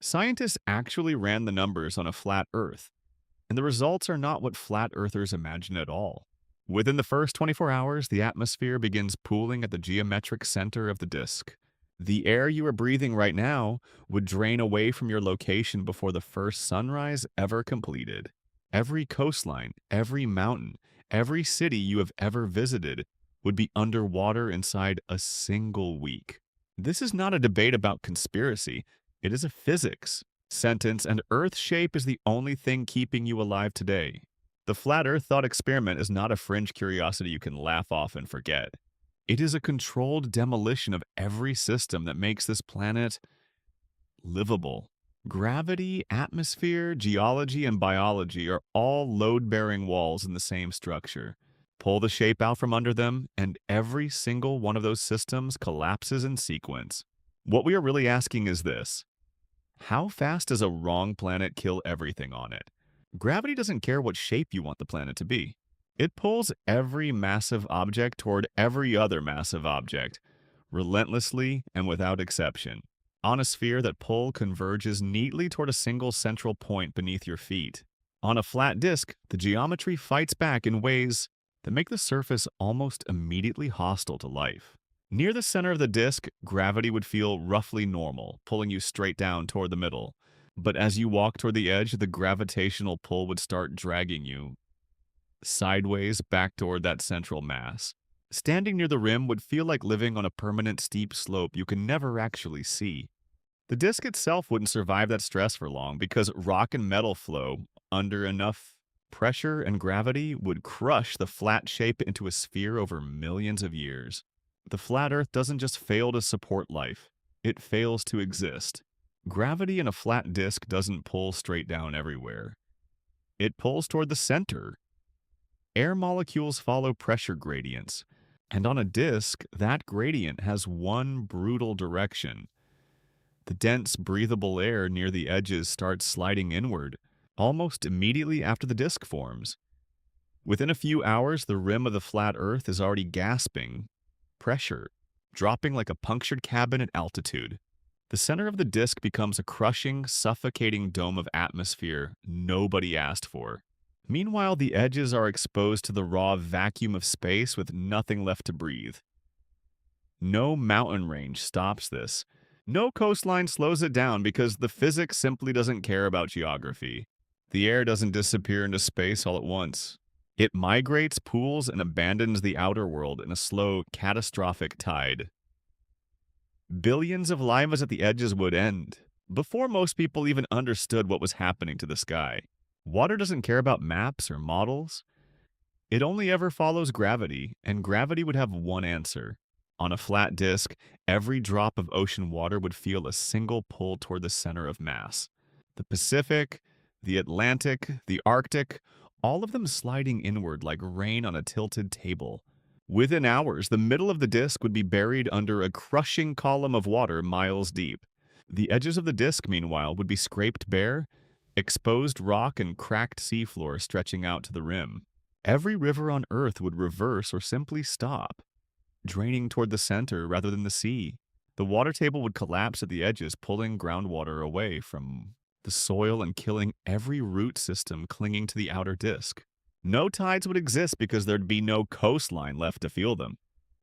Scientists actually ran the numbers on a flat Earth, and the results are not what flat earthers imagine at all. Within the first 24 hours, the atmosphere begins pooling at the geometric center of the disk. The air you are breathing right now would drain away from your location before the first sunrise ever completed. Every coastline, every mountain, every city you have ever visited would be underwater inside a single week. This is not a debate about conspiracy, it is a physics sentence, and Earth shape is the only thing keeping you alive today. The flat Earth thought experiment is not a fringe curiosity you can laugh off and forget. It is a controlled demolition of every system that makes this planet livable. Gravity, atmosphere, geology, and biology are all load bearing walls in the same structure. Pull the shape out from under them, and every single one of those systems collapses in sequence. What we are really asking is this: how fast does a wrong planet kill everything on it? Gravity doesn't care what shape you want the planet to be. It pulls every massive object toward every other massive object, relentlessly and without exception, on a sphere that pull converges neatly toward a single central point beneath your feet. On a flat disk, the geometry fights back in ways that make the surface almost immediately hostile to life. Near the center of the disk, gravity would feel roughly normal, pulling you straight down toward the middle. But as you walk toward the edge, the gravitational pull would start dragging you sideways back toward that central mass. Standing near the rim would feel like living on a permanent steep slope you can never actually see. The disk itself wouldn't survive that stress for long because rock and metal flow under enough pressure and gravity would crush the flat shape into a sphere over millions of years. The flat Earth doesn't just fail to support life, it fails to exist. Gravity in a flat disk doesn't pull straight down everywhere. It pulls toward the center. Air molecules follow pressure gradients, and on a disk, that gradient has one brutal direction. The dense, breathable air near the edges starts sliding inward, almost immediately after the disk forms. Within a few hours, the rim of the flat Earth is already gasping pressure, dropping like a punctured cabin at altitude. The center of the disk becomes a crushing, suffocating dome of atmosphere nobody asked for. Meanwhile, the edges are exposed to the raw vacuum of space with nothing left to breathe. No mountain range stops this. No coastline slows it down because the physics simply doesn't care about geography. The air doesn't disappear into space all at once. It migrates, pools, and abandons the outer world in a slow, catastrophic tide. Billions of lives at the edges would end, before most people even understood what was happening to the sky. Water doesn't care about maps or models. It only ever follows gravity, and gravity would have one answer. On a flat disk, every drop of ocean water would feel a single pull toward the center of mass. The Pacific, the Atlantic, the Arctic, all of them sliding inward like rain on a tilted table. Within hours, the middle of the disk would be buried under a crushing column of water miles deep. The edges of the disk, meanwhile, would be scraped bare, exposed rock and cracked seafloor stretching out to the rim. Every river on Earth would reverse or simply stop, draining toward the center rather than the sea. The water table would collapse at the edges, pulling groundwater away from the soil and killing every root system clinging to the outer disk. No tides would exist because there'd be no coastline left to feel them.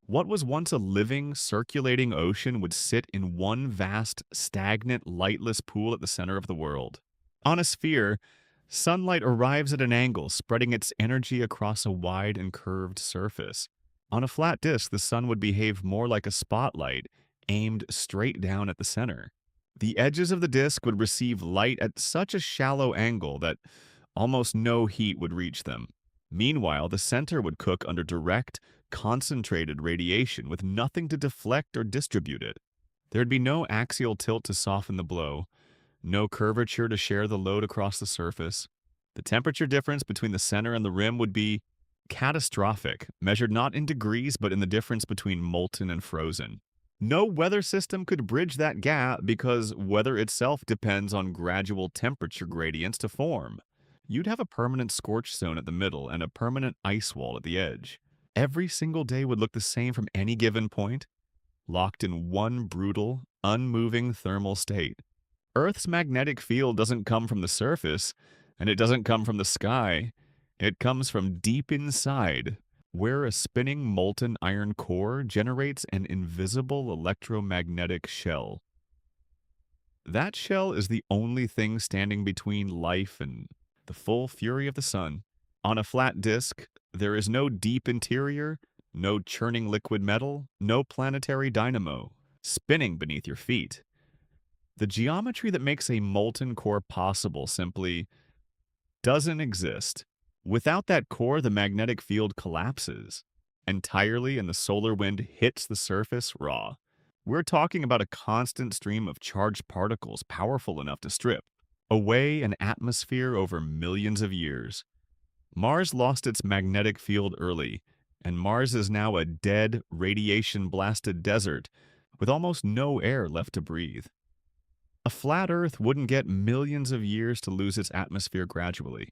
What was once a living, circulating ocean would sit in one vast, stagnant, lightless pool at the center of the world. On a sphere, sunlight arrives at an angle, spreading its energy across a wide and curved surface. On a flat disk, the sun would behave more like a spotlight, aimed straight down at the center. The edges of the disk would receive light at such a shallow angle that almost no heat would reach them. Meanwhile, the center would cook under direct, concentrated radiation with nothing to deflect or distribute it. There'd be no axial tilt to soften the blow, no curvature to share the load across the surface. The temperature difference between the center and the rim would be catastrophic, measured not in degrees but in the difference between molten and frozen. No weather system could bridge that gap because weather itself depends on gradual temperature gradients to form. You'd have a permanent scorch zone at the middle and a permanent ice wall at the edge. Every single day would look the same from any given point, locked in one brutal, unmoving thermal state. Earth's magnetic field doesn't come from the surface, and it doesn't come from the sky. It comes from deep inside, where a spinning molten iron core generates an invisible electromagnetic shell. That shell is the only thing standing between life and the full fury of the sun. On a flat disk, there is no deep interior, no churning liquid metal, no planetary dynamo spinning beneath your feet. The geometry that makes a molten core possible simply doesn't exist. Without that core, the magnetic field collapses entirely and the solar wind hits the surface raw. We're talking about a constant stream of charged particles powerful enough to strip away an atmosphere over millions of years. Mars lost its magnetic field early, and Mars is now a dead, radiation blasted desert with almost no air left to breathe. A flat Earth wouldn't get millions of years to lose its atmosphere gradually.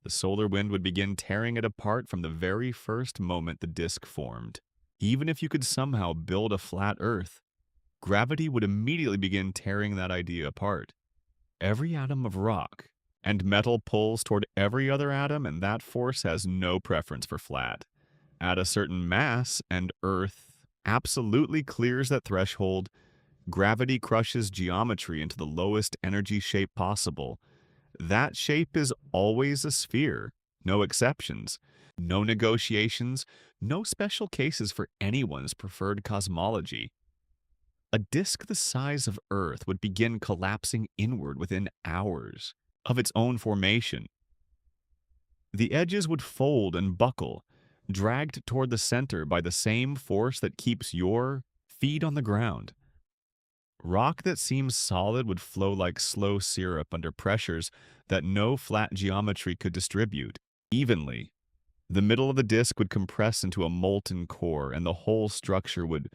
The solar wind would begin tearing it apart from the very first moment the disk formed. Even if you could somehow build a flat Earth, gravity would immediately begin tearing that idea apart. Every atom of rock and metal pulls toward every other atom, and that force has no preference for flat. At a certain mass, and Earth absolutely clears that threshold, gravity crushes geometry into the lowest energy shape possible. That shape is always a sphere, no exceptions, no negotiations, no special cases for anyone's preferred cosmology. A disk the size of Earth would begin collapsing inward within hours of its own formation. The edges would fold and buckle, dragged toward the center by the same force that keeps your feet on the ground. Rock that seems solid would flow like slow syrup under pressures that no flat geometry could distribute evenly. The middle of the disk would compress into a molten core, and the whole structure would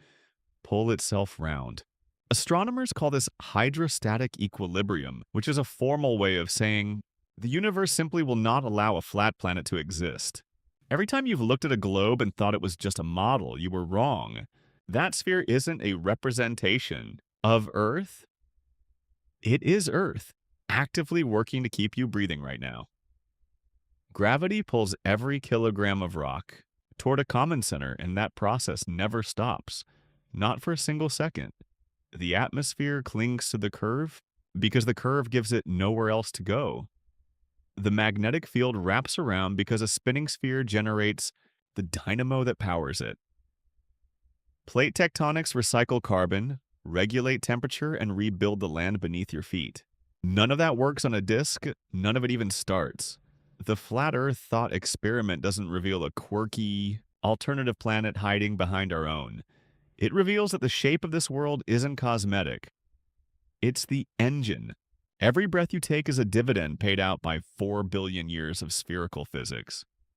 pull itself round. Astronomers call this hydrostatic equilibrium, which is a formal way of saying the universe simply will not allow a flat planet to exist. Every time you've looked at a globe and thought it was just a model, you were wrong. That sphere isn't a representation of Earth. It is Earth, actively working to keep you breathing right now. Gravity pulls every kilogram of rock toward a common center, and that process never stops. Not for a single second. The atmosphere clings to the curve because the curve gives it nowhere else to go. The magnetic field wraps around because a spinning sphere generates the dynamo that powers it. Plate tectonics recycle carbon, regulate temperature, and rebuild the land beneath your feet. None of that works on a disk, none of it even starts. The flat Earth thought experiment doesn't reveal a quirky, alternative planet hiding behind our own. It reveals that the shape of this world isn't cosmetic. It's the engine. Every breath you take is a dividend paid out by 4 billion years of spherical physics.